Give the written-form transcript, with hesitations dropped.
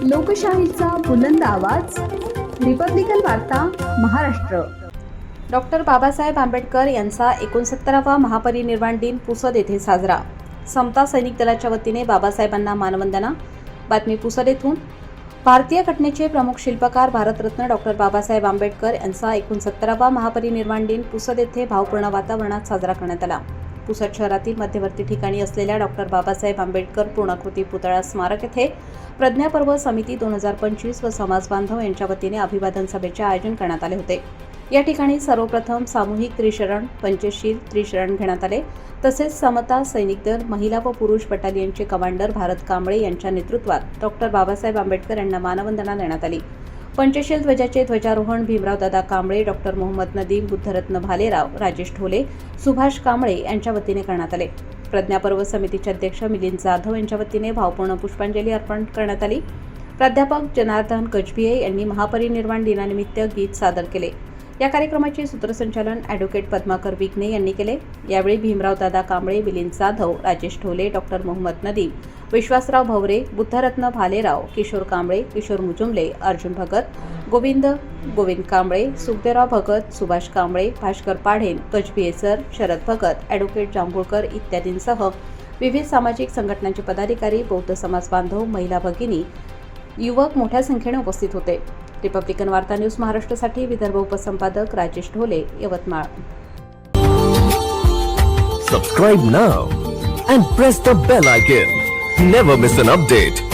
लोकशाहीचा बुलंद आवाज, रिपब्लिकन वार्ता, महाराष्ट्र। डॉक्टर बाबासाहेब आंबेडकर यांचा 69वा महापरिनिर्वाण दिन पुसद येथे साजरा। समता सैनिक दलाच्या वतीने बाबासाहेबांना मानवंदना। बातमी पुसद येथून। भारतीय घटनेचे प्रमुख शिल्पकार भारतरत्न डॉक्टर बाबासाहेब आंबेडकर यांचा 69वा महापरिनिर्वाण दिन पुसद येथे भावपूर्ण वातावरणात साजरा करण्यात आला। पुसद शहरातील मध्यवर्ती ठिकाणी असलेल्या डॉक्टर बाबासाहेब आंबेडकर पूर्णाकृती पुतळा स्मारक येथे प्रज्ञापर्व समिती 2025 व समाज बांधव यांच्या वतीने अभिवादन सभेचे आयोजन करण्यात आले होते। या ठिकाणी सर्वप्रथम सामूहिक त्रिशरण पंचशील त्रिशरण घेण्यात आले। तसेच समता सैनिक दल महिला व पुरुष बटालियनचे कमांडर भारत कांबळे यांच्या नेतृत्वात डॉक्टर बाबासाहेब आंबेडकर यांना मानवंदना देण्यात आली। पंचशील ध्वजाचे ध्वजारोहण भीमराव दादा कांबळे, डॉक्टर मोहम्मद नदीम, बुद्धरत्न भालेराव, राजेश ढोले, सुभाष कांबळे यांच्या वतीने करण्यात आले। प्रज्ञापर्व समितीचे अध्यक्ष मिलिंद जाधव यांच्या वतीने भावपूर्ण पुष्पांजली अर्पण करण्यात आली। प्राध्यापक जनार्दन गजभिये यांनी महापरिनिर्वाण दिनानिमित्त गीत सादर केले। या कार्यक्रमाचे सूत्रसंचालन ॲडव्होकेट पद्माकर विघ्ने यांनी केले। यावेळी भीमराव दादा कांबळे, मिलिंद जाधव, राजेश ढोले, डॉक्टर मोहम्मद नदीम, विश्वासराव भवरे, बुद्धरत्न भालेराव, किशोर कांबळे, किशोर मुजुमले, अर्जुन भगत, गोविंद कांबळे, सुखदेवराव भगत, सुभाष कांबळे, भास्कर पाढेन, गजभिये सर, शरद भगत, ॲडव्होकेट जांभूळकर इत्यादींसह विविध सामाजिक संघटनांचे पदाधिकारी, बौद्ध समाज बांधव, महिला भगिनी, युवक मोठ्या संख्येने उपस्थित होते। रिपब्लिकन वार्ता न्यूज महाराष्ट्रासाठी Vidarbha उपसंपादक Rajesh Dhole, Yavatmal. Subscribe now and press the bell icon. Never miss an update.